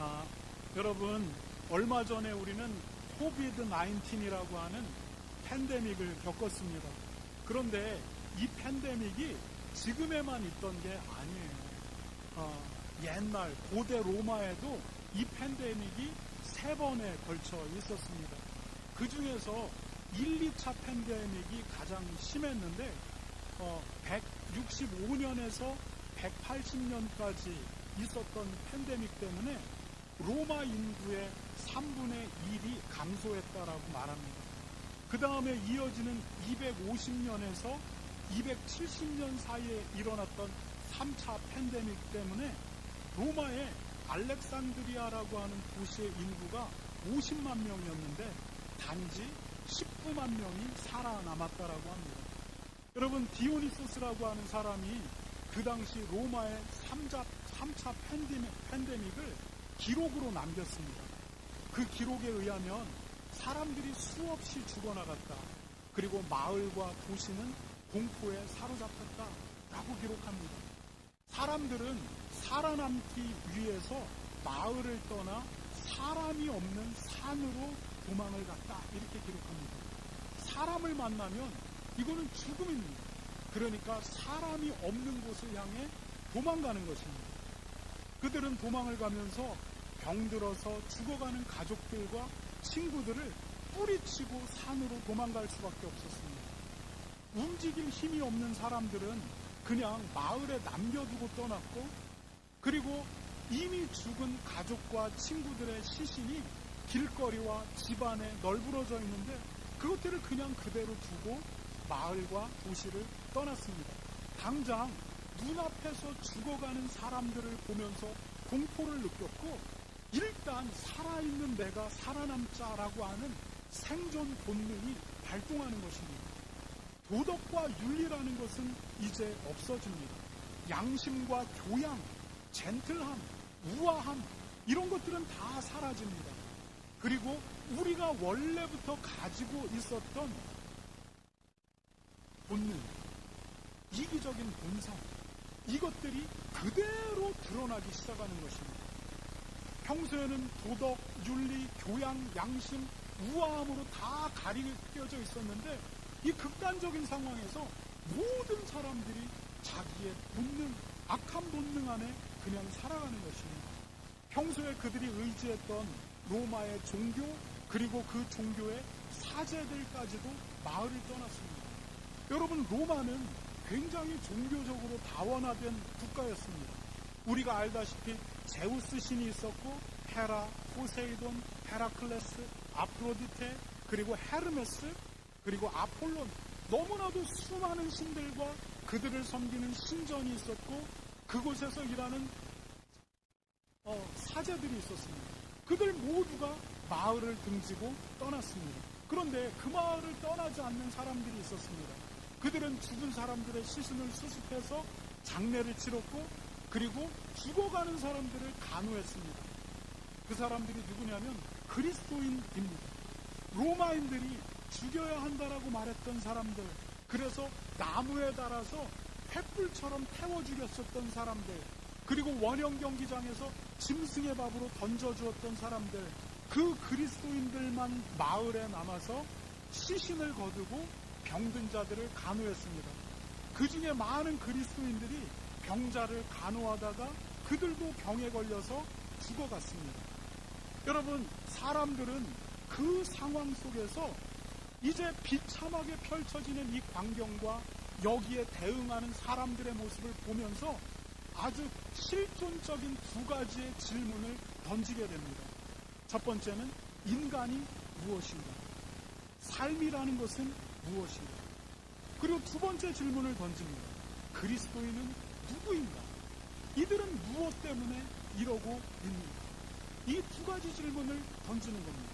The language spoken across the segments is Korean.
아, 여러분, 얼마 전에 우리는 코비드-19이라고 하는 팬데믹을 겪었습니다. 그런데 이 팬데믹이 지금에만 있던 게 아니에요. 옛날 고대 로마에도 이 팬데믹이 3번에 걸쳐 있었습니다. 그 중에서 1, 2차 팬데믹이 가장 심했는데 165년에서 180년까지 있었던 팬데믹 때문에 로마 인구의 3분의 1이 감소했다라고 말합니다. 그 다음에 이어지는 250년에서 270년 사이에 일어났던 3차 팬데믹 때문에 로마의 알렉산드리아라고 하는 도시의 인구가 50만 명이었는데 단지 19만 명이 살아남았다라고 합니다. 여러분, 디오니소스라고 하는 사람이 그 당시 로마의 3차 팬데믹을 기록으로 남겼습니다. 그 기록에 의하면 사람들이 수없이 죽어나갔다. 그리고 마을과 도시는 공포에 사로잡혔다라고 기록합니다. 사람들은 살아남기 위해서 마을을 떠나 사람이 없는 산으로 도망을 갔다. 이렇게 기록합니다. 사람을 만나면 이거는 죽음입니다. 그러니까 사람이 없는 곳을 향해 도망가는 것입니다. 그들은 도망을 가면서 병들어서 죽어가는 가족들과 친구들을 뿌리치고 산으로 도망갈 수밖에 없었습니다. 움직일 힘이 없는 사람들은 그냥 마을에 남겨두고 떠났고, 그리고 이미 죽은 가족과 친구들의 시신이 길거리와 집안에 널브러져 있는데 그것들을 그냥 그대로 두고 마을과 도시를 떠났습니다. 당장 눈앞에서 죽어가는 사람들을 보면서 공포를 느꼈고, 일단 살아있는 내가 살아남자라고 하는 생존 본능이 발동하는 것입니다. 도덕과 윤리라는 것은 이제 없어집니다. 양심과 교양, 젠틀함, 우아함, 이런 것들은 다 사라집니다. 그리고 우리가 원래부터 가지고 있었던 본능, 이기적인 본성, 이것들이 그대로 드러나기 시작하는 것입니다. 평소에는 도덕, 윤리, 교양, 양심, 우아함으로 다 가리껴져 있었는데 이 극단적인 상황에서 모든 사람들이 자기의 본능, 악한 본능 안에 그냥 살아가는 것입니다. 평소에 그들이 의지했던 로마의 종교, 그리고 그 종교의 사제들까지도 마을을 떠났습니다. 여러분, 로마는 굉장히 종교적으로 다원화된 국가였습니다. 우리가 알다시피 제우스 신이 있었고, 헤라, 포세이돈, 헤라클레스, 아프로디테, 그리고 헤르메스, 그리고 아폴론, 너무나도 수많은 신들과 그들을 섬기는 신전이 있었고, 그곳에서 일하는 사제들이 있었습니다. 그들 모두가 마을을 등지고 떠났습니다. 그런데 그 마을을 떠나지 않는 사람들이 있었습니다. 그들은 죽은 사람들의 시신을 수습해서 장례를 치렀고, 그리고 죽어가는 사람들을 간호했습니다. 그 사람들이 누구냐면 그리스도인입니다. 로마인들이 죽여야 한다라고 말했던 사람들, 그래서 나무에 달아서 횃불처럼 태워 죽였었던 사람들, 그리고 원형 경기장에서 짐승의 밥으로 던져주었던 사람들, 그 그리스도인들만 마을에 남아서 시신을 거두고 병든 자들을 간호했습니다. 그 중에 많은 그리스도인들이 병자를 간호하다가 그들도 병에 걸려서 죽어갔습니다. 여러분, 사람들은 그 상황 속에서 이제 비참하게 펼쳐지는 이 광경과 여기에 대응하는 사람들의 모습을 보면서 아주 실존적인 2가지의 질문을 던지게 됩니다. 첫 번째는 인간이 무엇인가? 삶이라는 것은 무엇인가? 그리고 2번째 질문을 던집니다. 그리스도인은 누구인가? 이들은 무엇 때문에 이러고 있는가? 이 2가지 질문을 던지는 겁니다.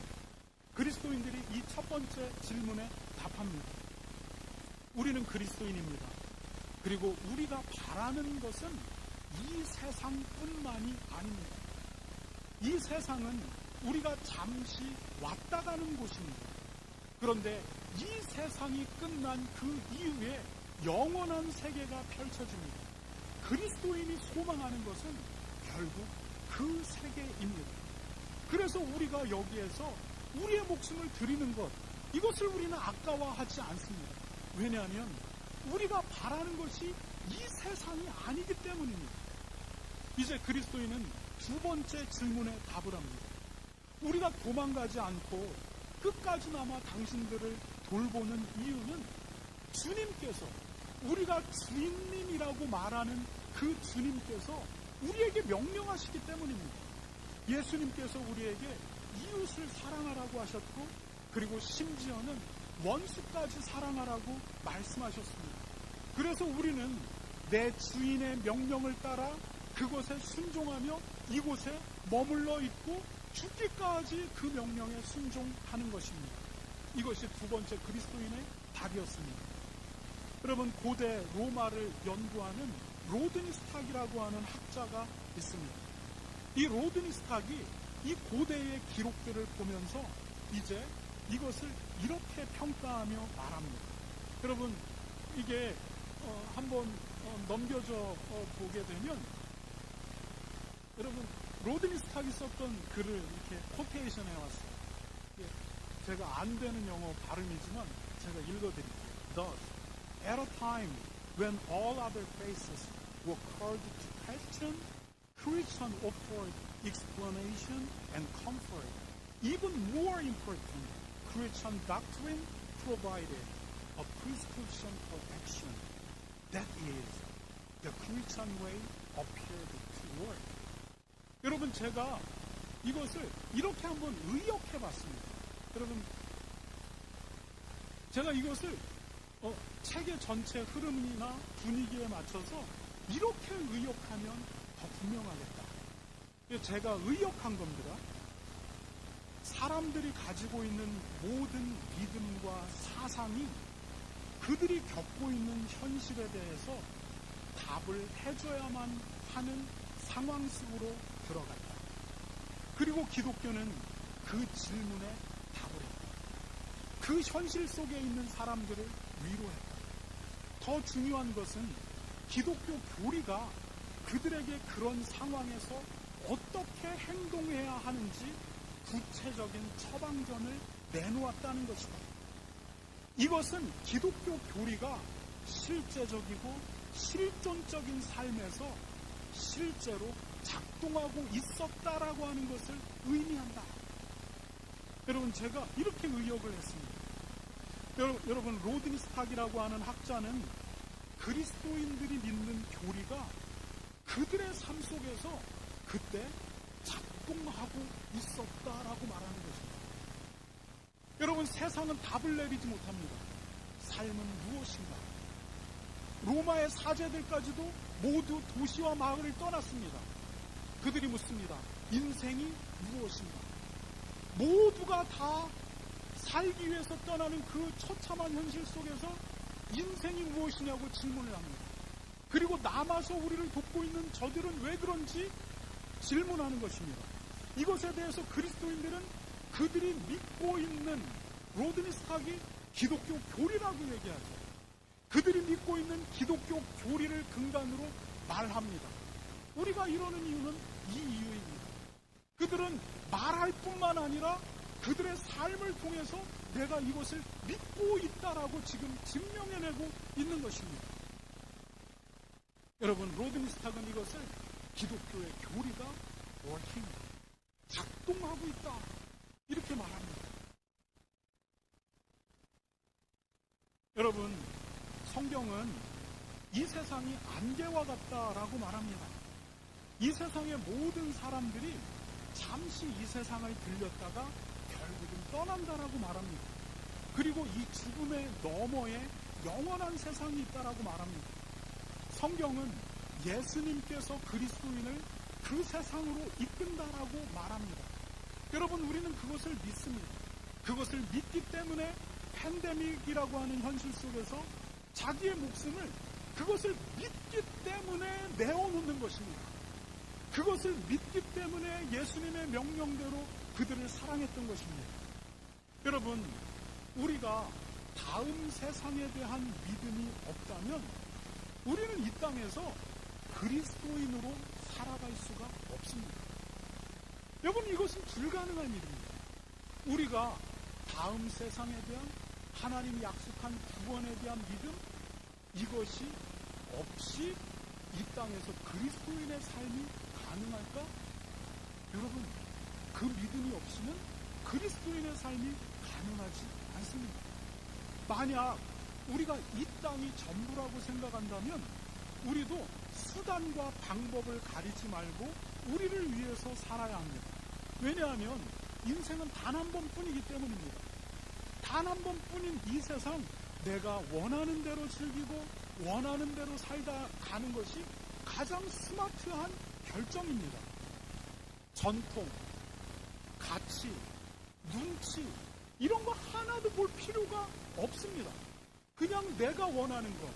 그리스도인들이 이 첫 번째 질문에 답합니다. 우리는 그리스도인입니다. 그리고 우리가 바라는 것은 이 세상뿐만이 아닙니다. 이 세상은 우리가 잠시 왔다 가는 곳입니다. 그런데 이 세상이 끝난 그 이후에 영원한 세계가 펼쳐집니다. 그리스도인이 소망하는 것은 결국 그 세계입니다. 그래서 우리가 여기에서 우리의 목숨을 드리는 것, 이것을 우리는 아까워하지 않습니다. 왜냐하면 우리가 바라는 것이 이 세상이 아니기 때문입니다. 이제 그리스도인은 두 번째 질문에 답을 합니다. 우리가 도망가지 않고 끝까지나마 당신들을 돌보는 이유는 주님께서, 우리가 주인님이라고 말하는 그 주님께서 우리에게 명령하시기 때문입니다. 예수님께서 우리에게 이웃을 사랑하라고 하셨고, 그리고 심지어는 원수까지 사랑하라고 말씀하셨습니다. 그래서 우리는 내 주인의 명령을 따라 그것에 순종하며 이곳에 머물러 있고 죽기까지 그 명령에 순종하는 것입니다. 이것이 두 번째 그리스도인의 답이었습니다. 여러분, 고대 로마를 연구하는 로드니스탁이라고 하는 학자가 있습니다. 이 로드니스탁이 이 고대의 기록들을 보면서 이제 이것을 이렇게 평가하며 말합니다. 여러분, 이게 한번 넘겨져 보게 되면, 여러분, 로드니스탁이 썼던 글을 이렇게 코테이션 해왔어요. 제가 안 되는 영어 발음이지만 제가 읽어드릴게요. Thus, at a time when all other faces were called to question, Christian offered explanation and comfort. Even more important, Christian doctrine provided a prescription for action. That is, the Christian way appeared to work. 여러분, 제가 이것을 이렇게 한번 의역해 봤습니다. 여러분, 제가 이것을 책의 전체 흐름이나 분위기에 맞춰서 이렇게 의역하면 더 분명하겠다. 제가 의역한 겁니다. 사람들이 가지고 있는 모든 믿음과 사상이 그들이 겪고 있는 현실에 대해서 답을 해줘야만 하는 상황 속으로 들어갔다. 그리고 기독교는 그 질문에 답을 했다. 그 현실 속에 있는 사람들을 위로했다. 더 중요한 것은 기독교 교리가 그들에게 그런 상황에서 어떻게 행동해야 하는지 구체적인 처방전을 내놓았다는 것이다. 이것은 기독교 교리가 실제적이고 실존적인 삶에서 실제로 작동하고 있었다라고 하는 것을 의미한다. 여러분, 제가 이렇게 의역을 했습니다. 여러분, 로드니스탁이라고 하는 학자는 그리스도인들이 믿는 교리가 그들의 삶 속에서 그때 작동하고 있었다라고 말하는 것입니다. 여러분, 세상은 답을 내리지 못합니다. 삶은 무엇인가? 로마의 사제들까지도 모두 도시와 마을을 떠났습니다. 그들이 묻습니다. 인생이 무엇인가? 모두가 다 살기 위해서 떠나는 그 처참한 현실 속에서 인생이 무엇이냐고 질문을 합니다. 그리고 남아서 우리를 돕고 있는 저들은 왜 그런지 질문하는 것입니다. 이것에 대해서 그리스도인들은 그들이 믿고 있는, 로드니스탁이 기독교 교리라고 얘기하죠. 그들이 믿고 있는 기독교 교리를 근간으로 말합니다. 우리가 이러는 이유는 이 이유입니다. 그들은 말할 뿐만 아니라 그들의 삶을 통해서 내가 이것을 믿고 있다라고 지금 증명해내고 있는 것입니다. 여러분, 로드니스탁은 이것을 기독교의 교리가 working, 작동하고 있다, 이렇게 말합니다. 여러분, 성경은 이 세상이 안개와 같다라고 말합니다. 이 세상의 모든 사람들이 잠시 이 세상을 들렸다가 결국은 떠난다라고 말합니다. 그리고 이 죽음의 너머에 영원한 세상이 있다라고 말합니다. 성경은 예수님께서 그리스도인을 그 세상으로 이끈다라고 말합니다. 여러분, 우리는 그것을 믿습니다. 그것을 믿기 때문에 팬데믹이라고 하는 현실 속에서 자기의 목숨을 그것을 믿기 때문에 내어놓는 것입니다. 그것을 믿기 때문에 예수님의 명령대로 그들을 사랑했던 것입니다. 여러분, 우리가 다음 세상에 대한 믿음이 없다면 우리는 이 땅에서 그리스도인으로 살아갈 수가 없습니다. 여러분, 이것은 불가능한 일입니다. 우리가 다음 세상에 대한 하나님이 약속한 구원에 대한 믿음, 이것이 없이 이 땅에서 그리스도인의 삶이 가능할까? 여러분, 그 믿음이 없이는 그리스도인의 삶이 가능하지 않습니다. 만약 우리가 이 땅이 전부라고 생각한다면 우리도 수단과 방법을 가리지 말고 우리를 위해서 살아야 합니다. 왜냐하면 인생은 단 한 번뿐이기 때문입니다. 단 한 번뿐인 이 세상, 내가 원하는 대로 즐기고 원하는 대로 살다 가는 것이 가장 스마트한 결정입니다. 전통, 가치, 눈치, 이런 거 하나도 볼 필요가 없습니다. 그냥 내가 원하는 것,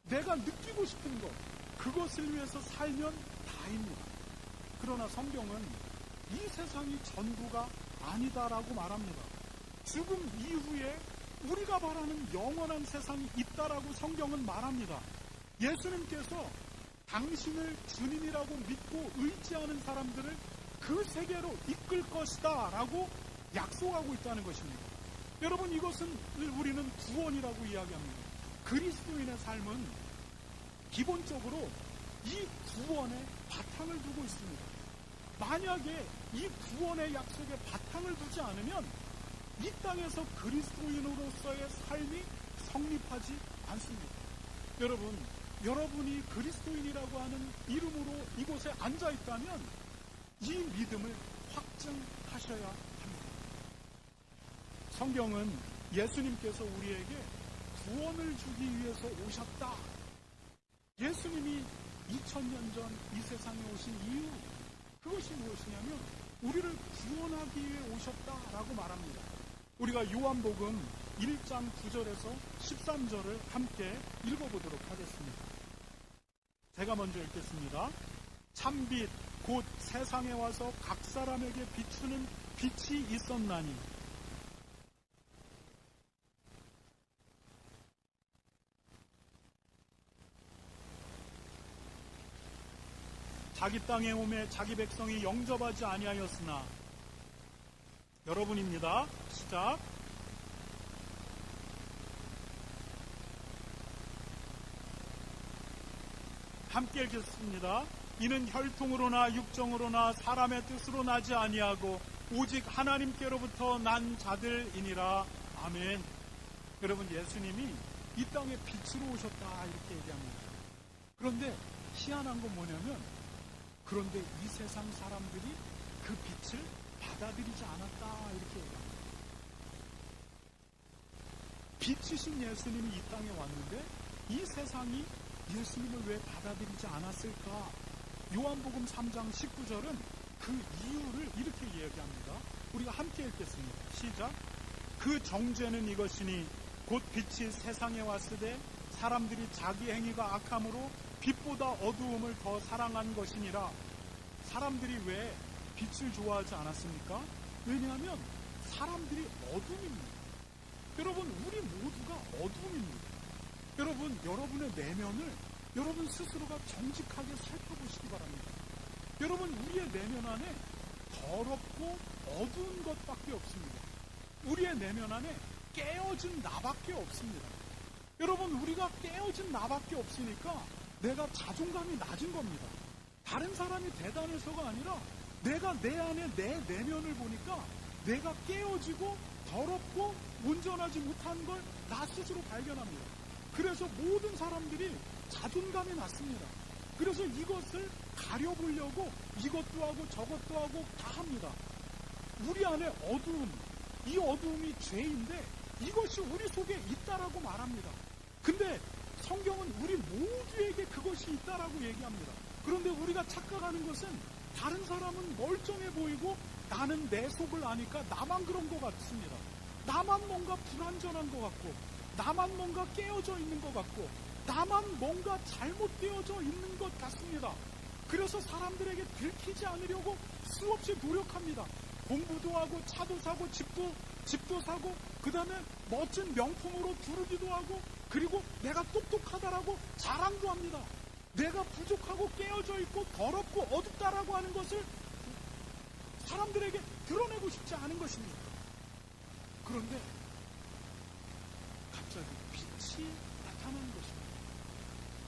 내가 느끼고 싶은 것, 그것을 위해서 살면 다입니다. 그러나 성경은 이 세상이 전부가 아니다라고 말합니다. 죽음 이후에 우리가 바라는 영원한 세상이 있다라고 성경은 말합니다. 예수님께서 당신을 주님이라고 믿고 의지하는 사람들을 그 세계로 이끌 것이다 라고 약속하고 있다는 것입니다. 여러분, 이것은 우리는 구원이라고 이야기합니다. 그리스도인의 삶은 기본적으로 이 구원에 바탕을 두고 있습니다. 만약에 이 구원의 약속에 바탕을 두지 않으면 이 땅에서 그리스도인으로서의 삶이 성립하지 않습니다. 여러분, 여러분이 그리스도인이라고 하는 이름으로 이곳에 앉아 있다면 이 믿음을 확증하셔야 합니다. 성경은 예수님께서 우리에게 구원을 주기 위해서 오셨다. 예수님이 2000년 전 이 세상에 오신 이유, 그것이 무엇이냐면 우리를 구원하기 위해 오셨다라고 말합니다. 우리가 요한복음 1장 9절에서 13절을 함께 읽어보도록 하겠습니다. 제가 먼저 읽겠습니다. 참빛 곧 세상에 와서 각 사람에게 비추는 빛이 있었나니 자기 땅에 오매 자기 백성이 영접하지 아니하였으나, 여러분입니다. 시작. 함께 읽겠습니다. 이는 혈통으로나 육정으로나 사람의 뜻으로 나지 아니하고 오직 하나님께로부터 난 자들이니라. 아멘. 여러분, 예수님이 이 땅에 빛으로 오셨다 이렇게 얘기합니다. 그런데 희한한 건 뭐냐면, 그런데 이 세상 사람들이 그 빛을 받아들이지 않았다 이렇게 얘기합니다. 빛이신 예수님이 이 땅에 왔는데 이 세상이 예수님을 왜 받아들이지 않았을까? 요한복음 3장 19절은 그 이유를 이렇게 이야기합니다. 우리가 함께 읽겠습니다. 시작. 그 정죄는 이것이니 곧 빛이 세상에 왔으되 사람들이 자기 행위가 악함으로 빛보다 어두움을 더 사랑한 것이니라. 사람들이 왜 빛을 좋아하지 않았습니까? 왜냐하면 사람들이 어둠입니다. 여러분, 우리 모두가 어둠입니다. 여러분, 여러분의 내면을 여러분 스스로가 정직하게 살펴보시기 바랍니다. 여러분, 우리의 내면 안에 더럽고 어두운 것밖에 없습니다. 우리의 내면 안에 깨어진 나밖에 없습니다. 여러분, 우리가 깨어진 나밖에 없으니까 내가 자존감이 낮은 겁니다. 다른 사람이 대단해서가 아니라 내가 내 안에 내 내면을 보니까 내가 깨어지고 더럽고 온전하지 못한 걸 나 스스로 발견합니다. 그래서 모든 사람들이 자존감이 낮습니다. 그래서 이것을 가려보려고 이것도 하고 저것도 하고 다 합니다. 우리 안에 어두움, 이 어두움이 죄인데 이것이 우리 속에 있다라고 말합니다. 근데 성경은 우리 모두에게 그것이 있다라고 얘기합니다. 그런데 우리가 착각하는 것은 다른 사람은 멀쩡해 보이고 나는 내 속을 아니까 나만 그런 것 같습니다. 나만 뭔가 불완전한 것 같고, 나만 뭔가 깨어져 있는 것 같고, 나만 뭔가 잘못되어져 있는 것 같습니다. 그래서 사람들에게 들키지 않으려고 수없이 노력합니다. 공부도 하고 차도 사고 집도 사고, 그 다음에 멋진 명품으로 두르기도 하고, 그리고 내가 똑똑하다라고 자랑도 합니다. 내가 부족하고 깨어져 있고 더럽고 어둡다라고 하는 것을 사람들에게 드러내고 싶지 않은 것입니다. 그런데 갑자기 빛이 나타나는 것입니다.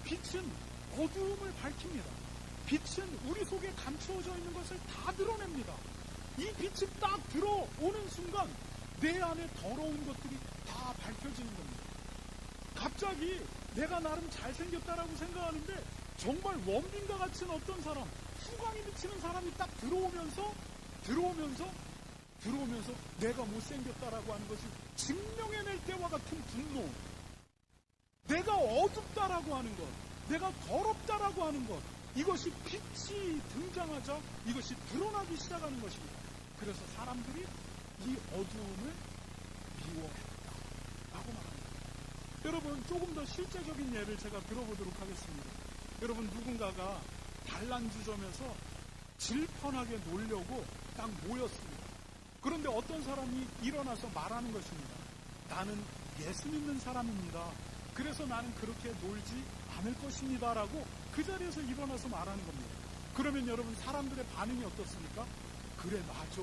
빛은 어두움을 밝힙니다. 빛은 우리 속에 감추어져 있는 것을 다 드러냅니다. 이 빛이 딱 들어오는 순간 내 안에 더러운 것들이 다 밝혀지는 겁니다. 갑자기 내가 나름 잘생겼다라고 생각하는데 정말 원빈과 같은 어떤 사람, 후광이 비치는 사람이 딱 들어오면서 내가 못생겼다라고 하는 것을 증명해낼 때와 같은 분노, 내가 어둡다라고 하는 것, 내가 더럽다라고 하는 것, 이것이 빛이 등장하자 이것이 드러나기 시작하는 것입니다. 그래서 사람들이 이 어두움을 미워했다라고 말합니다. 여러분, 조금 더 실제적인 예를 제가 들어보도록 하겠습니다. 여러분, 누군가가 단란주점에서 질펀하게 놀려고 딱 모였습니다. 그런데 어떤 사람이 일어나서 말하는 것입니다. 나는 예수 믿는 사람입니다. 그래서 나는 그렇게 놀지 않을 것입니다. 라고 그 자리에서 일어나서 말하는 겁니다. 그러면 여러분, 사람들의 반응이 어떻습니까? 그래, 맞아.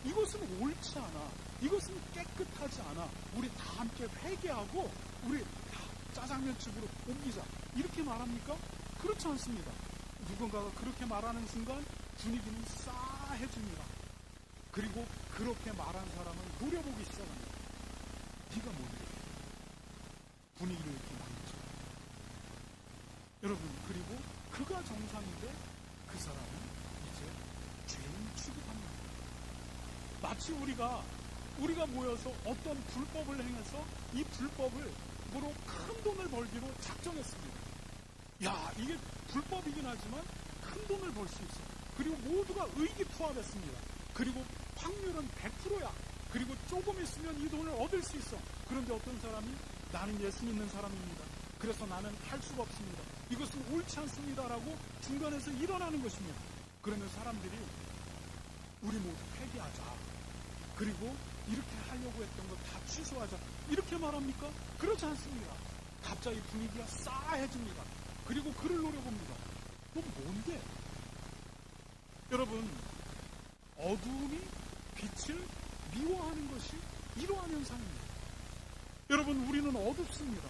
이것은 옳지 않아. 이것은 깨끗하지 않아. 우리 다 함께 회개하고 우리 다 짜장면집으로 옮기자. 이렇게 말합니까? 그렇지 않습니다. 누군가가 그렇게 말하는 순간 분위기는 싸해집니다. 그리고 그렇게 말한 사람은 노려보기 시작합니다. 네가 뭔데? 분위기를 이렇게 만들죠. 여러분, 그리고 그가 정상인데 그 사람은 이제 죄인 취급합니다. 마치 우리가 모여서 어떤 불법을 행해서 이 불법을 으로 큰 돈을 벌기로 작정했습니다. 야, 이게 불법이긴 하지만 큰 돈을 벌 수 있어. 그리고 모두가 의기투합했습니다. 그리고 확률은 100%야. 그리고 조금 있으면 이 돈을 얻을 수 있어. 그런데 어떤 사람이 나는 예수 믿는 사람입니다. 그래서 나는 할 수가 없습니다. 이것은 옳지 않습니다라고 중간에서 일어나는 것입니다. 그러면 사람들이 우리 모두 회개하자. 그리고 이렇게 하려고 했던 거 다 취소하자. 이렇게 말합니까? 그렇지 않습니다. 갑자기 분위기가 싸해집니다. 그리고 그를 노려봅니다. 너 뭔데? 여러분, 어두움이 빛을 미워하는 것이 이러한 현상입니다. 여러분, 우리는 어둡습니다.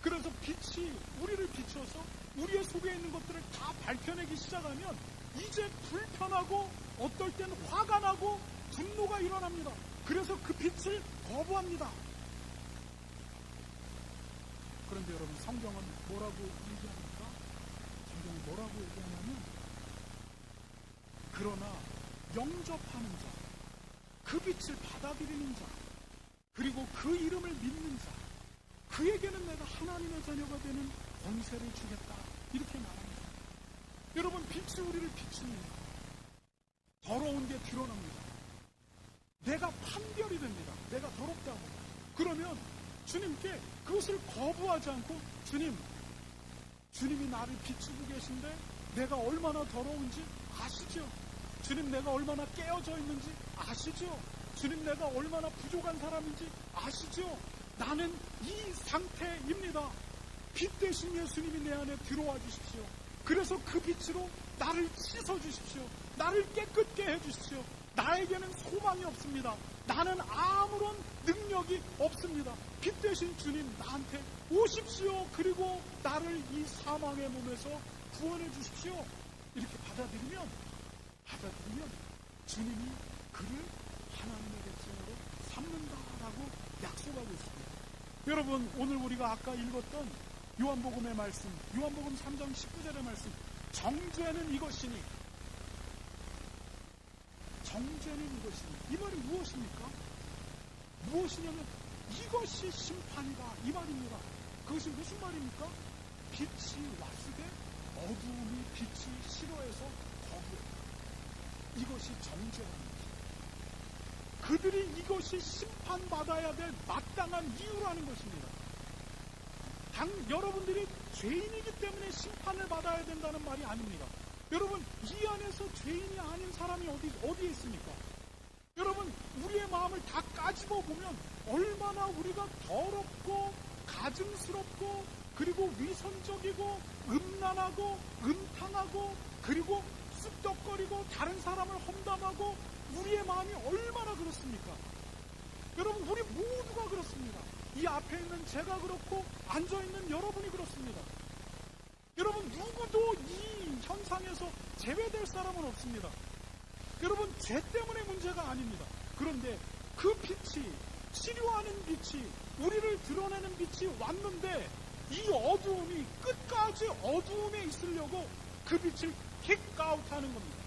그래서 빛이 우리를 비춰서 우리의 속에 있는 것들을 다 밝혀내기 시작하면 이제 불편하고 어떨 땐 화가 나고 분노가 일어납니다. 그래서 그 빛을 거부합니다. 그런데 여러분, 성경은 뭐라고 얘기합니까? 성경은 뭐라고 얘기하냐면, 그러나 영접하는 자, 그 빛을 받아들이는 자, 그리고 그 이름을 믿는 자, 그에게는 내가 하나님의 자녀가 되는 권세를 주겠다. 이렇게 말합니다. 여러분, 빛이 우리를 비춥니다. 더러운 게 드러납니다. 내가 판별이 됩니다. 내가 더럽다고. 그러면 주님께 그것을 거부하지 않고, 주님이 나를 비추고 계신데 내가 얼마나 더러운지 아시죠? 주님, 내가 얼마나 깨어져 있는지 아시죠? 주님, 내가 얼마나 부족한 사람인지 아시죠? 나는 이 상태입니다. 빛 대신 예수님이 내 안에 들어와 주십시오. 그래서 그 빛으로 나를 씻어 주십시오. 나를 깨끗게 해 주십시오. 나에게는 소망이 없습니다. 나는 아무런 능력이 없습니다. 빛 대신 주님, 나한테 오십시오. 그리고 나를 이 사망의 몸에서 구원해 주십시오. 이렇게 받아들이면 주님이 그를 하나님의 백성으로 삼는다라고 약속하고 있습니다. 여러분, 오늘 우리가 아까 읽었던 요한복음의 말씀, 요한복음 3장 19절의 말씀, 정죄는 이것이니, 이 말이 무엇입니까? 무엇이냐면 이것이 심판이다, 이 말입니다. 그것이 무슨 말입니까? 빛이 왔으되 어두움이 빛이 싫어해서 거부해. 이것이 정죄라는 것입니다. 그들이 이것이 심판받아야 될 마땅한 이유라는 것입니다. 여러분들이 죄인이기 때문에 심판을 받아야 된다는 말이 아닙니다. 여러분, 이 안에서 죄인이 아닌 사람이 어디에 있습니까? 여러분, 우리의 마음을 다 까집어 보면 얼마나 우리가 더럽고 가증스럽고 그리고 위선적이고 음란하고 음탕하고 그리고 쑥덕거리고 다른 사람을 험담하고 우리의 마음이 얼마나 그렇습니까? 여러분, 우리 모두가 그렇습니다. 이 앞에 있는 제가 그렇고 앉아있는 여러분이 그렇습니다. 여러분, 누구도 이 현상에서 제외될 사람은 없습니다. 여러분, 죄 때문에 문제가 아닙니다. 그런데 그 빛이, 치료하는 빛이, 우리를 드러내는 빛이 왔는데 이 어두움이 끝까지 어두움에 있으려고 그 빛을 킥아웃하는 겁니다.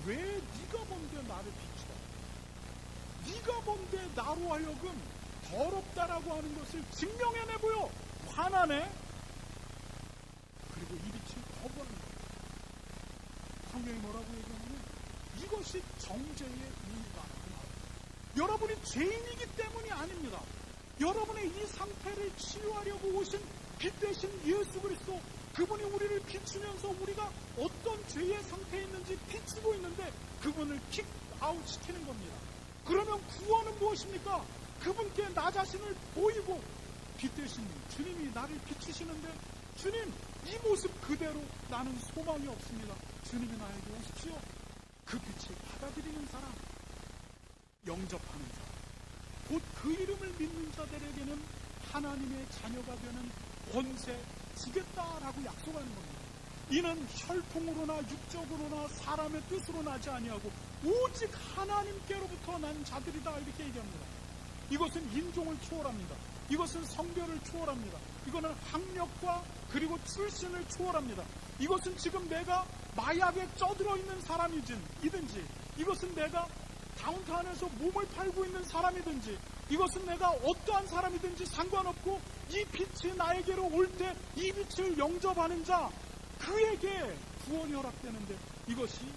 왜 네가 뭔데 나를 비추라? 네가 뭔데 나로 하여금 더럽다라고 하는 것을 증명해내고요. 화나네? 그리고 이 빛을 거부하는 거예요. 성경이 뭐라고 얘기하냐면 이것이 정죄의 이유다. 여러분이 죄인이기 때문이 아닙니다. 여러분의 이 상태를 치유하려고 오신 빛 대신 예수 그리스도, 그분이 우리를 비추면서 우리가 어떤 죄의 상태에 있는지 비추고 있는데 그분을 킥아웃 시키는 겁니다. 그러면 구원은 무엇입니까? 그분께 나 자신을 보이고 빛 대신 주님이 나를 비추시는데 주님, 이 모습 그대로 나는 소망이 없습니다. 주님이 나에게 오십시오. 그 빛을 받아들이는 사람, 영접하는 사람, 곧 그 이름을 믿는 자들에게는 하나님의 자녀가 되는 권세 주겠다라고 약속하는 겁니다. 이는 혈통으로나 육적으로나 사람의 뜻으로 나지 아니하고 오직 하나님께로부터 난 자들이다, 이렇게 얘기합니다. 이것은 인종을 초월합니다. 이것은 성별을 초월합니다. 이거는 학력과 그리고 출신을 초월합니다. 이것은 지금 내가 마약에 쪄들어 있는 사람이든지, 이것은 내가 다운타운에서 몸을 팔고 있는 사람이든지, 이것은 내가 어떠한 사람이든지 상관없고 이 빛이 나에게로 올 때 이 빛을 영접하는 자, 그에게 구원이 허락되는데 이것이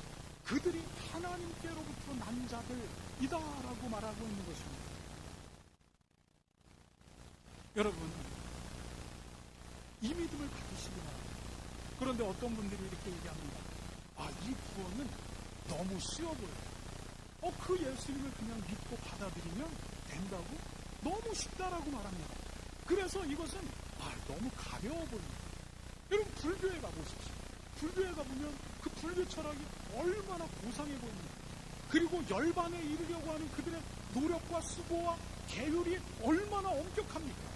그들이 하나님께로부터 난 자들이다라고 말하고 있는 것입니다. 여러분, 이 믿음을 가지시기 바랍니다. 그런데 어떤 분들이 이렇게 얘기합니다. 이 구원은 너무 쉬워 보여요. 그 예수님을 그냥 믿고 받아들이면 된다고? 너무 쉽다라고 말합니다. 그래서 이것은 너무 가벼워 보입니다. 여러분, 불교에 가보십시오. 불교에 가보면 그 불교 철학이 얼마나 고상해 보입니다. 그리고 열반에 이르려고 하는 그들의 노력과 수고와 계율이 얼마나 엄격합니까?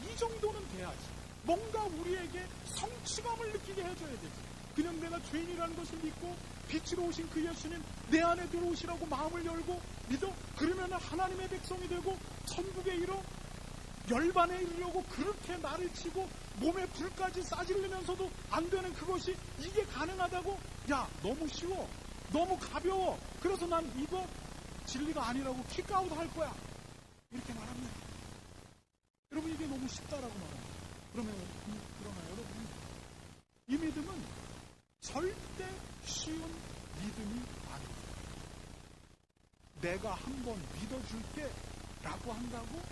이 정도는 돼야지. 뭔가 우리에게 성취감을 느끼게 해줘야 되지. 그냥 내가 죄인이라는 것을 믿고 빛으로 오신 그 예수님 내 안에 들어오시라고 마음을 열고 믿어, 그러면 하나님의 백성이 되고 천국에 이르러 열반에 이르려고 그렇게 나를 치고 몸에 불까지 싸질르면서도 안 되는 그것이 이게 가능하다고? 너무 쉬워, 너무 가벼워, 그래서 난 이거 진리가 아니라고 킥아웃 할 거야, 이렇게 말합니다. 여러분, 이게 너무 쉽다라고 말합니다. 그러나 여러분, 이 믿음은 절대 쉬운 믿음이 아닙니다. 내가 한번 믿어줄게 라고 한다고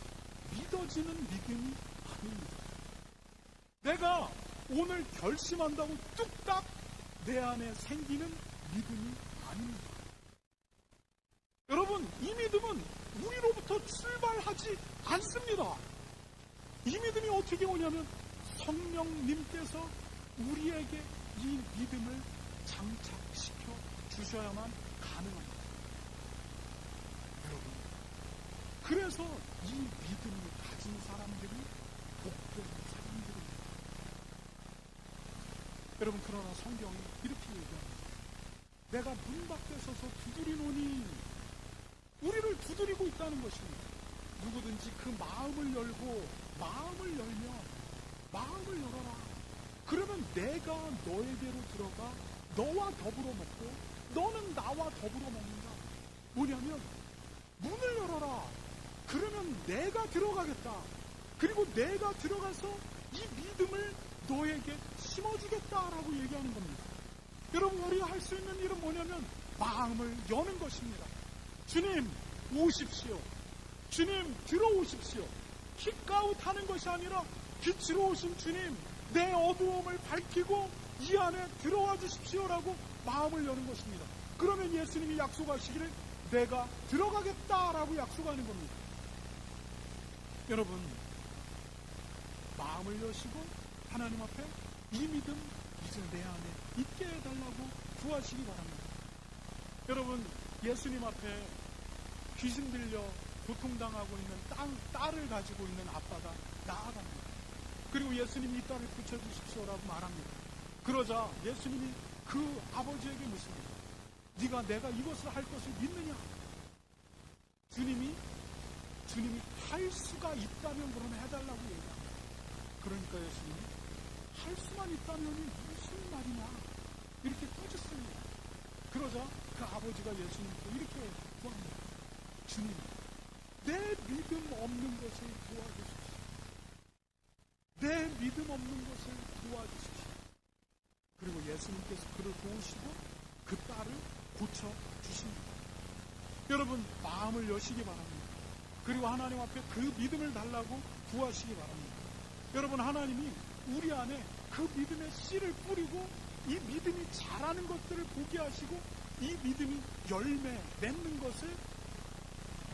믿어지는 믿음이 아닙니다. 내가 오늘 결심한다고 뚝딱 내 안에 생기는 믿음이 아닙니다. 여러분, 이 믿음은 우리로부터 출발하지 않습니다. 이 믿음이 어떻게 오냐면 성령님께서 우리에게 이 믿음을 장착시켜 주셔야만 가능합니다. 여러분, 그래서 이 믿음을 가진 사람들이 복된 사람들입니다. 여러분, 그러나 성경이 이렇게 얘기합니다. 내가 문 밖에 서서 두드리노니, 우리를 두드리고 있다는 것입니다. 누구든지 그 마음을 열고, 마음을 열면, 마음을 열어라. 그러면 내가 너에게로 들어가 너와 더불어 먹고 너는 나와 더불어 먹는다. 뭐냐면 문을 열어라. 그러면 내가 들어가겠다. 그리고 내가 들어가서 이 믿음을 너에게 심어주겠다라고 얘기하는 겁니다. 여러분, 우리가 할 수 있는 일은 뭐냐면 마음을 여는 것입니다. 주님, 오십시오. 주님, 들어오십시오. 킥아웃 하는 것이 아니라 빛으로 오신 주님, 내 어두움을 밝히고 이 안에 들어와 주십시오라고 마음을 여는 것입니다. 그러면 예수님이 약속하시기를 내가 들어가겠다라고 약속하는 겁니다. 여러분, 마음을 여시고 하나님 앞에 이 믿음 이제 내 안에 있게 해달라고 구하시기 바랍니다. 여러분, 예수님 앞에 귀신 들려 고통당하고 있는 딸을 가지고 있는 아빠가 나아갑니다. 그리고 예수님이 이 딸을 고쳐주십시오라고 말합니다. 그러자 예수님이 그 아버지에게 묻습니다. 네가 내가 이것을 할 것을 믿느냐? 주님이 할 수가 있다면 그러면 해달라고 얘기합니다. 그러니까 예수님이 할 수만 있다면 무슨 말이냐? 이렇게 꾸짖습니다. 그러자 그 아버지가 예수님께 이렇게 구합니다. 주님, 내 믿음 없는 것을 도와주십시오. 내 믿음 없는 것을 도와주십시오. 그리고 예수님께서 그를 도우시고 그 딸을 고쳐주십니다. 여러분, 마음을 여시기 바랍니다. 그리고 하나님 앞에 그 믿음을 달라고 구하시기 바랍니다. 여러분, 하나님이 우리 안에 그 믿음의 씨를 뿌리고 이 믿음이 자라는 것들을 보게 하시고 이 믿음이 열매 맺는 것을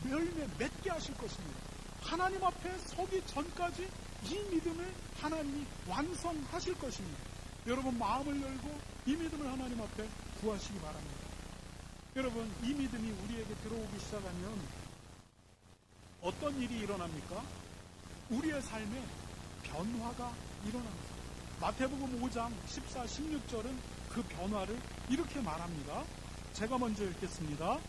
열매 맺게 하실 것입니다. 하나님 앞에 서기 전까지 이 믿음을 하나님이 완성하실 것입니다. 여러분, 마음을 열고 이 믿음을 하나님 앞에 구하시기 바랍니다. 여러분, 이 믿음이 우리에게 들어오기 시작하면 어떤 일이 일어납니까? 우리의 삶에 변화가 일어납니다. 마태복음 5장 14, 16절은 그 변화를 이렇게 말합니다. 제가 먼저 읽겠습니다.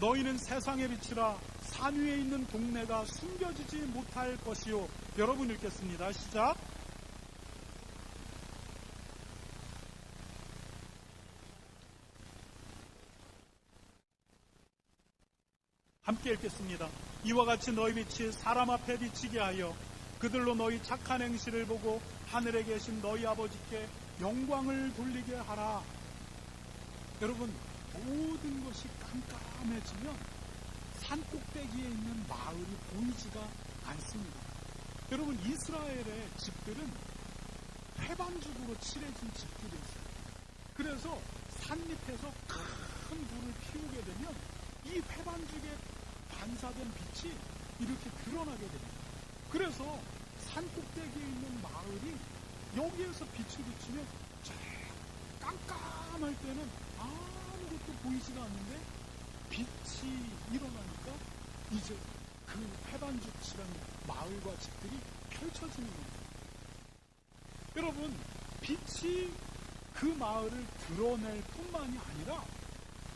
너희는 세상의 빛이라 산 위에 있는 동네가 숨겨지지 못할 것이요. 여러분 읽겠습니다. 시작. 함께 읽겠습니다. 이와 같이 너희 빛이 사람 앞에 비치게 하여 그들로 너희 착한 행실을 보고 하늘에 계신 너희 아버지께 영광을 돌리게 하라. 여러분, 모든 것이 깜깜해지면 산 꼭대기에 있는 마을이 보이지가 않습니다. 여러분, 이스라엘의 집들은 회반죽으로 칠해진 집들이 있어요. 그래서 산 밑에서 큰 불을 피우게 되면 이 회반죽에 반사된 빛이 이렇게 드러나게 됩니다. 그래서 산 꼭대기에 있는 마을이 여기에서 빛을 비추면 깜깜할 때는 아무것도 보이지가 않는데 빛이 일어나니까 이제 그 회반죽이라는 마을과 집들이 펼쳐지는 겁니다. 여러분, 빛이 그 마을을 드러낼 뿐만이 아니라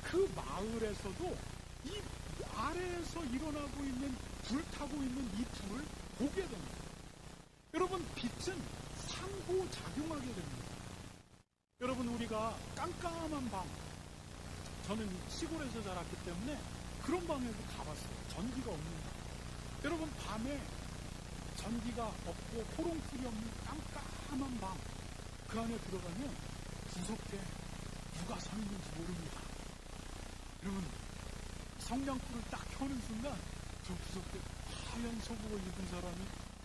그 마을에서도 이 아래에서 일어나고 있는 불타고 있는 이 불을 보게 됩니다. 여러분, 빛은 상호작용하게 됩니다. 여러분, 우리가 깜깜한 밤, 저는 시골에서 자랐기 때문에 그런 방에도 가봤어요. 전기가 없는 방. 여러분, 밤에 전기가 없고 호롱불이 없는 깜깜한 방, 그 안에 들어가면 구석에 누가 서 있는지 모릅니다. 여러분, 성냥불을 딱 켜는 순간 저 구석에 하얀 소복을 입은 사람이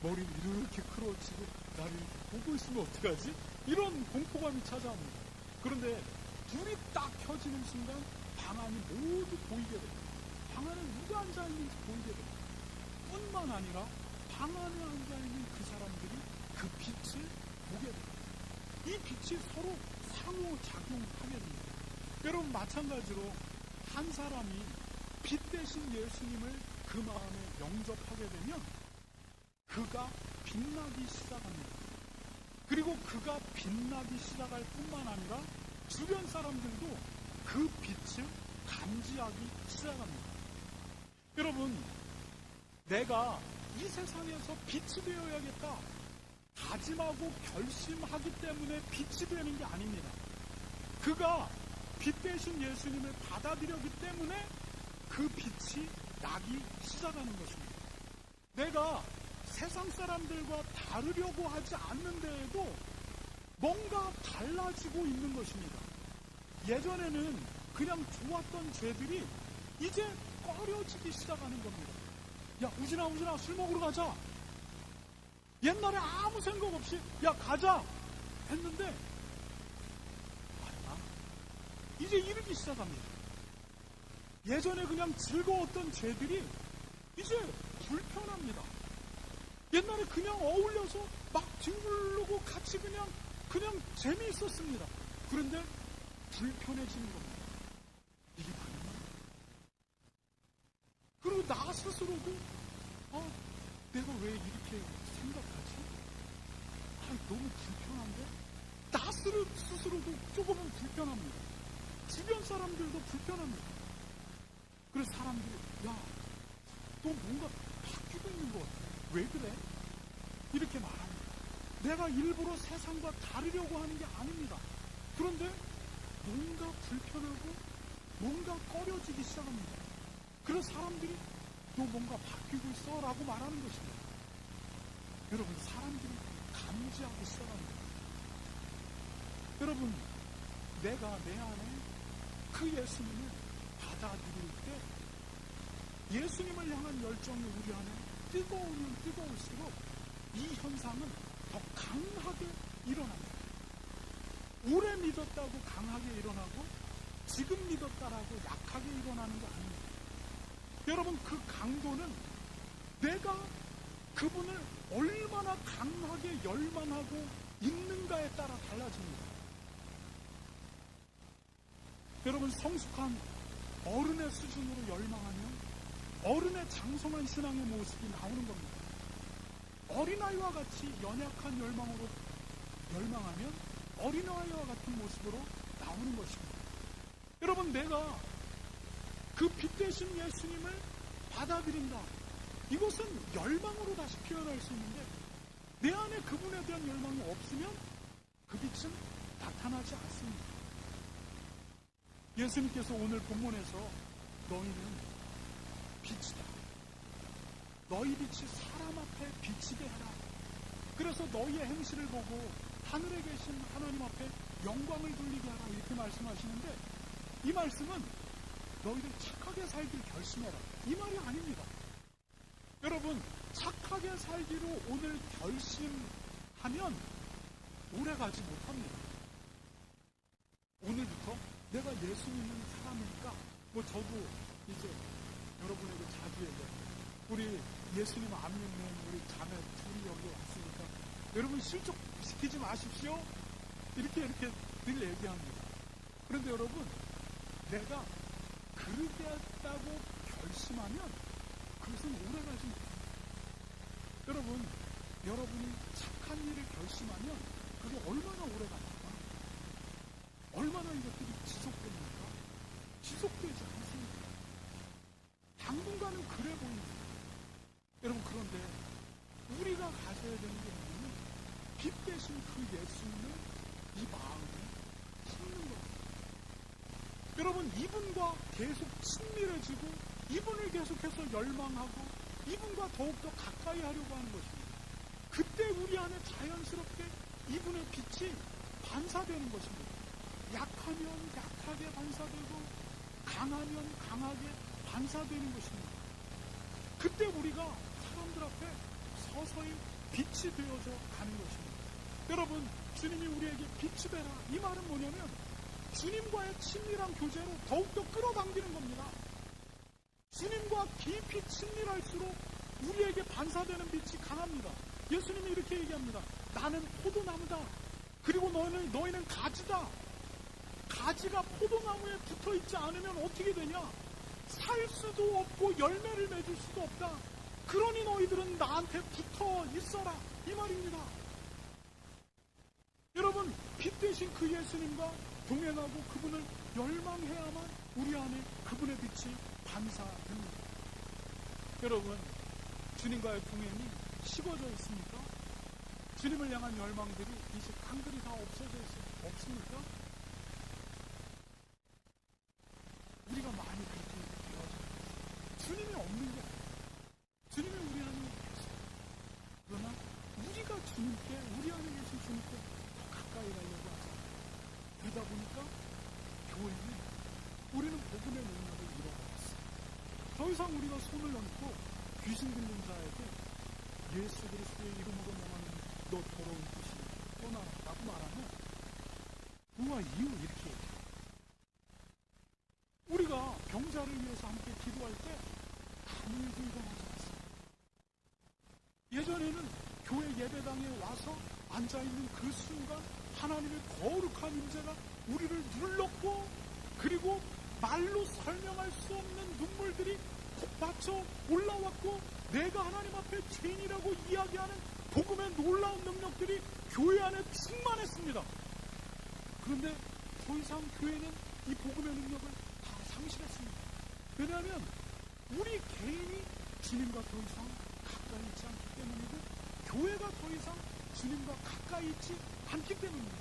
머리를 이렇게 끌어치고 나를 보고 있으면 어떡하지? 이런 공포감이 찾아옵니다. 그런데 불이 딱 켜지는 순간 방 안이 모두 보이게 됩니다. 방 안에 누가 앉아있는지 보이게 됩니다. 뿐만 아니라 방 안에 앉아있는 그 사람들이 그 빛을 보게 됩니다. 이 빛이 서로 상호작용하게 됩니다. 여러분, 마찬가지로 한 사람이 빛 대신 예수님을 그 마음에 영접하게 되면 그가 빛나기 시작합니다. 그리고 그가 빛나기 시작할 뿐만 아니라 주변 사람들도 그 빛을 감지하기 시작합니다. 여러분, 내가 이 세상에서 빛이 되어야겠다 다짐하고 결심하기 때문에 빛이 되는 게 아닙니다. 그가 빛 대신 예수님을 받아들였기 때문에 그 빛이 나기 시작하는 것입니다. 내가 세상 사람들과 다르려고 하지 않는데에도 뭔가 달라지고 있는 것입니다. 예전에는 그냥 좋았던 죄들이 이제 꺼려지기 시작하는 겁니다. 야, 우진아 술 먹으러 가자. 옛날에 아무 생각 없이 야, 가자 했는데 아니야, 이제 이르기 시작합니다. 예전에 그냥 즐거웠던 죄들이 이제 불편합니다. 옛날에 그냥 어울려서 막 뒹굴르고 같이 그냥 재미있었습니다. 그런데 불편해지는 겁니다. 이게 가능해요? 나 스스로도 내가 왜 이렇게 생각하지? 너무 불편한데? 나 스스로도 조금은 불편합니다. 주변 사람들도 불편합니다. 그래서 사람들이 야, 너 뭔가 바뀌고 있는 것 같아. 왜 그래? 이렇게 말합니다. 내가 일부러 세상과 다르려고 하는 게 아닙니다. 그런데 뭔가 불편하고 뭔가 꺼려지기 시작합니다. 그래서 사람들이 너 뭔가 바뀌고 있어 라고 말하는 것입니다. 여러분, 사람들이 감지하기 시작합니다. 여러분, 내가 내 안에 그 예수님을 받아들일 때 예수님을 향한 열정이 우리 안에 뜨거우면 뜨거울수록 이 현상은 더 강하게 일어납니다. 오래 믿었다고 강하게 일어나고 지금 믿었다라고 약하게 일어나는 게 아닙니다. 여러분, 그 강도는 내가 그분을 얼마나 강하게 열망하고 있는가에 따라 달라집니다. 여러분, 성숙한 어른의 수준으로 열망하면 어른의 장성한 신앙의 모습이 나오는 겁니다. 어린아이와 같이 연약한 열망으로 열망하면 어린아이와 같은 모습으로 나오는 것입니다. 여러분, 내가 그 빛 대신 예수님을 받아들인다. 이것은 열망으로 다시 표현할 수 있는데 내 안에 그분에 대한 열망이 없으면 그 빛은 나타나지 않습니다. 예수님께서 오늘 본문에서 너희는 빛이다. 너희 빛이 사람 앞에 비치게 하라. 그래서 너희의 행실을 보고 하늘에 계신 하나님 앞에 영광을 돌리게 하라. 이렇게 말씀하시는데 이 말씀은 너희들 착하게 살기를 결심해라. 이 말이 아닙니다. 여러분, 착하게 살기로 오늘 결심하면 오래가지 못합니다. 오늘부터 내가 예수 믿는 사람이니까 저도 이제 여러분에게 자주 얘기해요. 우리 예수님 안 믿는 우리 자매 둘이 여기 왔으니까 여러분 실족시키지 마십시오. 이렇게 늘 얘기합니다. 그런데 여러분, 내가 그렇게 했다고 결심하면 그것은 오래가지 못합니다. 여러분, 여러분이 착한 일을 결심하면 그게 얼마나 오래갑니까? 얼마나 이것들이 지속됩니까? 지속되지 않습니다. 당분간은 그래 보입니다. 여러분, 그런데 우리가 가져야 되는 게 뭐냐면 빛 대신 그 예수님을 이 마음에 품는 겁니다. 여러분, 이분과 계속 친밀해지고 이분을 계속해서 열망하고 이분과 더욱더 가까이 하려고 하는 것입니다. 그때 우리 안에 자연스럽게 이분의 빛이 반사되는 것입니다. 약하면 약하게 반사되고 강하면 강하게 반사되는 것입니다. 그때 우리가 사람들 앞에 서서히 빛이 되어져 가는 것입니다. 여러분, 주님이 우리에게 빛이 되라. 이 말은 뭐냐면 주님과의 친밀한 교제로 더욱더 끌어당기는 겁니다. 주님과 깊이 친밀할수록 우리에게 반사되는 빛이 강합니다. 예수님이 이렇게 얘기합니다. 나는 포도나무다. 그리고 너희는 가지다. 가지가 포도나무에 붙어있지 않으면 어떻게 되냐? 살 수도 없고 열매를 맺을 수도 없다. 그러니 너희들은 나한테 붙어 있어라. 이 말입니다. 여러분, 빛 대신 그 예수님과 동행하고 그분을 열망해야만 우리 안에 그분의 빛이 반사됩니다. 여러분, 주님과의 동행이 식어져 있습니까? 주님을 향한 열망들이 이제 간간히 다 없어져 없습니까? 우리가 많이 그렇게 되어져. 주님이 없는 게 아니에요. 주님이 우리 안에 계세요. 그러나 우리가 주님께, 우리 안에 계신 주님께 더 가까이 가려고 하잖아요. 그러다 보니까 교회는 우리는 복음의 능력을 잃어버렸어요. 더 이상 우리가 손을 얹고 귀신 들린 자에게 예수 그리스도의 이름으로 명하는 너 더러운 귀신 떠나라고 말하면 우와 이유 이렇게 얘기해요. 우리가 병자를 위해서 함께 기도할 때 아무 일도 일어나지 않습니다. 예전에는 교회 예배당에 와서 앉아있는 그 순간 하나님의 거룩한 임재가 우리를 눌렀고 그리고 말로 설명할 수 없는 눈물들이 폭받쳐 올라왔고 내가 하나님 앞에 죄인이라고 이야기하는 복음의 놀라운 능력들이 교회 안에 충만했습니다. 그런데 더 이상 교회는 이 복음의 능력을 다 상실했습니다. 왜냐하면 우리 개인이 주님과 더 이상 가까이 있지 않기 때문이고 교회가 더 이상 주님과 가까이 있지 않기 때문입니다.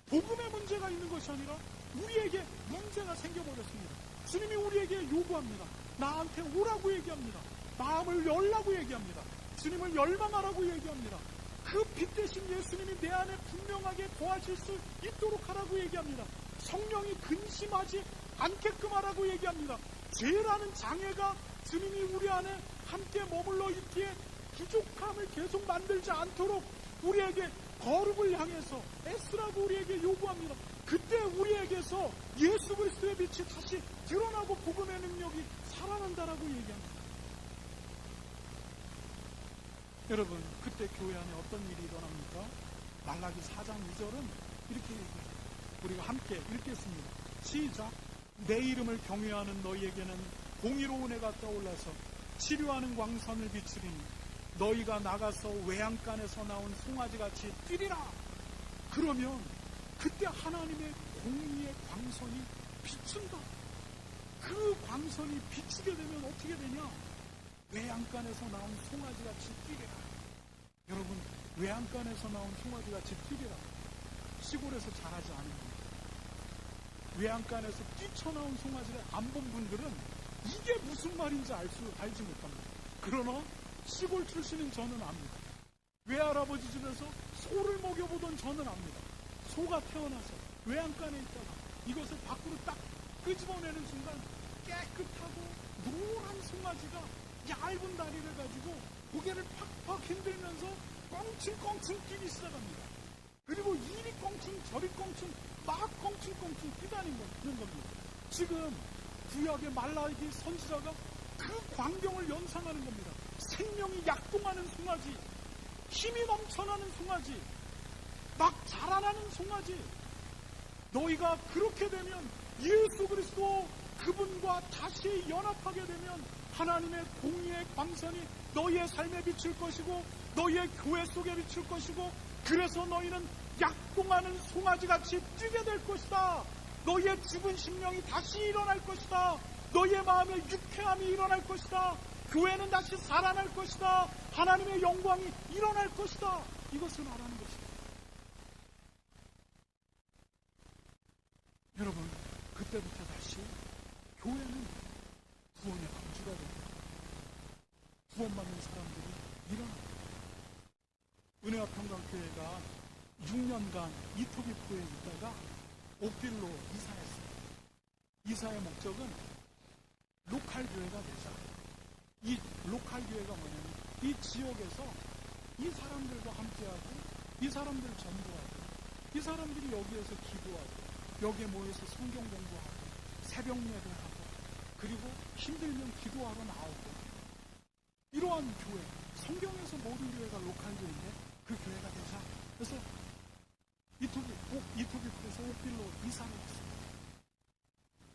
복음의 문제가 있는 것이 아니라 우리에게 문제가 생겨버렸습니다. 주님이 우리에게 요구합니다. 나한테 오라고 얘기합니다. 마음을 열라고 얘기합니다. 주님을 열망하라고 얘기합니다. 그 빛 대신 예수님이 내 안에 분명하게 거하실 수 있도록 하라고 얘기합니다. 성령이 근심하지 않게끔 하라고 얘기합니다. 죄라는 장애가 주님이 우리 안에 함께 머물러 있기에 부족함을 계속 만들지 않도록 우리에게 거룩을 향해서 애쓰라고 우리에게 요구합니다. 그때 우리에게서 예수 그리스도의 빛이 다시 드러나고 복음의 능력이 살아난다라고 얘기합니다. 여러분, 그때 교회 안에 어떤 일이 일어납니까? 말라기 4장 2절은 이렇게 얘기합니다. 우리가 함께 읽겠습니다. 시작. 내 이름을 경외하는 너희에게는 공의로운 해가 떠올라서 치료하는 광선을 비추리니 너희가 나가서 외양간에서 나온 송아지같이 뛰리라. 그러면 그때 하나님의 공의의 광선이 비춘다. 그 광선이 비추게 되면 어떻게 되냐? 외양간에서 나온 송아지같이 뛰리라. 여러분, 외양간에서 나온 송아지같이 뛰리라. 시골에서 자라지 않은 겁니다. 외양간에서 뛰쳐나온 송아지를 안 본 분들은 이게 무슨 말인지 알지 못합니다. 그러나 시골 출신인 저는 압니다. 외할아버지 집에서 소를 먹여보던 저는 압니다. 소가 태어나서 외양간에 있다가 이것을 밖으로 딱 끄집어내는 순간 깨끗하고 노란 송아지가 얇은 다리를 가지고 고개를 팍팍 흔들면서 껑충껑충 뛰기 시작합니다. 그리고 이리 껑충 저리 껑충 막 껑충껑충 뛰다니는 겁니다. 지금 구약의 말라기 선지자가 그 광경을 연상하는 겁니다. 생명이 약동하는 송아지, 힘이 넘쳐나는 송아지, 막 자라나는 송아지. 너희가 그렇게 되면 예수 그리스도 그분과 다시 연합하게 되면 하나님의 공의의 광선이 너희의 삶에 비칠 것이고 너희의 교회 속에 비칠 것이고 그래서 너희는 약동하는 송아지같이 뛰게 될 것이다. 너희의 죽은 심령이 다시 일어날 것이다. 너희의 마음에 유쾌함이 일어날 것이다. 교회는 다시 살아날 것이다. 하나님의 영광이 일어날 것이다. 이것을 말하는 것이다. 여러분, 그때부터 다시 교회는 구원의 방주가 됩니다. 구원받는 사람들이 일어납니다. 은혜와 평강교회가 6년간 이토비포에 있다가 옥길로 이사했습니다. 이사의 목적은 로컬 교회가 되자. 이 로컬 교회가 뭐냐면 이 지역에서 이 사람들과 함께하고 이 사람들 전도하고 이 사람들이 여기에서 기도하고 여기에 모여서 성경 공부하고 새벽 예배하고 그리고 힘들면 기도하러 나오고 이러한 교회, 성경에서 모든 교회가 로컬 교회인데 그 교회가 되자. 그래서 이토비포에서 옥길로 이사를 했습니다.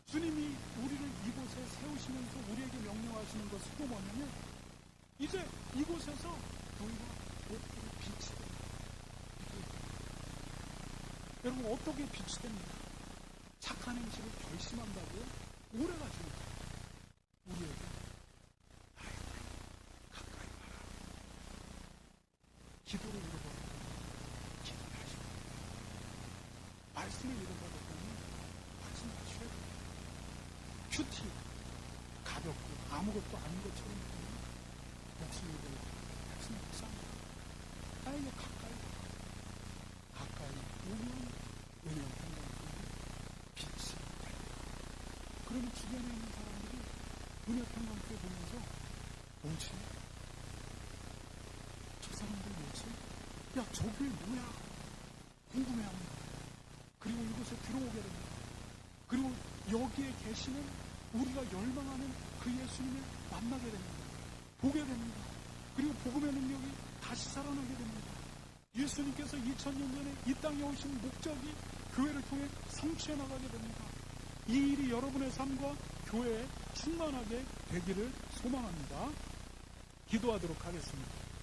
주님이 우리를 이곳에 세우시면서 우리에게 명령하시는 것은 또 뭐냐면 이제 이곳에서 너희가 옥길의 빛이 됩니다. 여러분, 어떻게 빛이 됩니까? 착한 행실을 결심한다고 오래가지 못합니다. 우리에게 가까이 와라. 기도를 잃어버렸더니 기도를 하시고 말씀을 잃어버렸더니 말씀하셔야 됩니다. 큐티 가볍고 아무것도 아닌 것처럼 목숨을 걸고 말씀을 묵상합니다. 나에게 가까이 오면 은혜와 평강이 빛이 달려요. 그러면 주변에 있는 사람들이 은혜 평강교회 보면서 뭐지? 저 사람들 뭐지? 야, 저게 뭐야? 궁금해합니다. 그리고 이곳에 들어오게 됩니다. 그리고 여기에 계시는 우리가 열망하는 그 예수님을 만나게 됩니다. 보게 됩니다. 그리고 복음의 능력이 다시 살아나게 됩니다. 예수님께서 2000년 전에 이 땅에 오신 목적이 교회를 통해 성취해 나가게 됩니다. 이 일이 여러분의 삶과 교회에 충만하게 되기를 소망합니다. 기도하도록 하겠습니다.